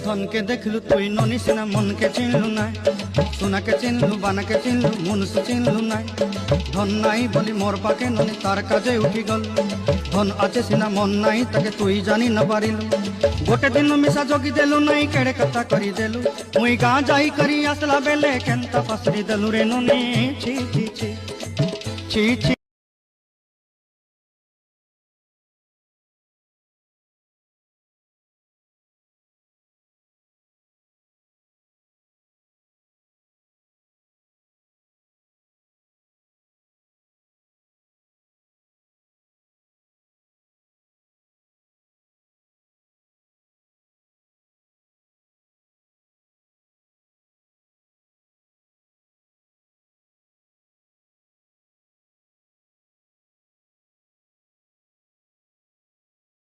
ধনকে দেখলু তুই ননি সিনা মনকে চিনলু নাই, সোনাকে চিনলু বানাকে চিনলু মনুষ্য চিনলু নাই। ধন নাই বলি মোর পাকে ননি তার কাজে উঠি গল, ধন আছে সিনা মন নাই তাকে তুই জানি না পারিলু। গোটে দিন মিশা জগি দেলু নাই কেড়ে কথা করি দেলু, মুই গাঁ যাই করি আসলা বেলে কেনতা পাসরি দেলু রে ননি। ছি ছি ছি ছি ছি।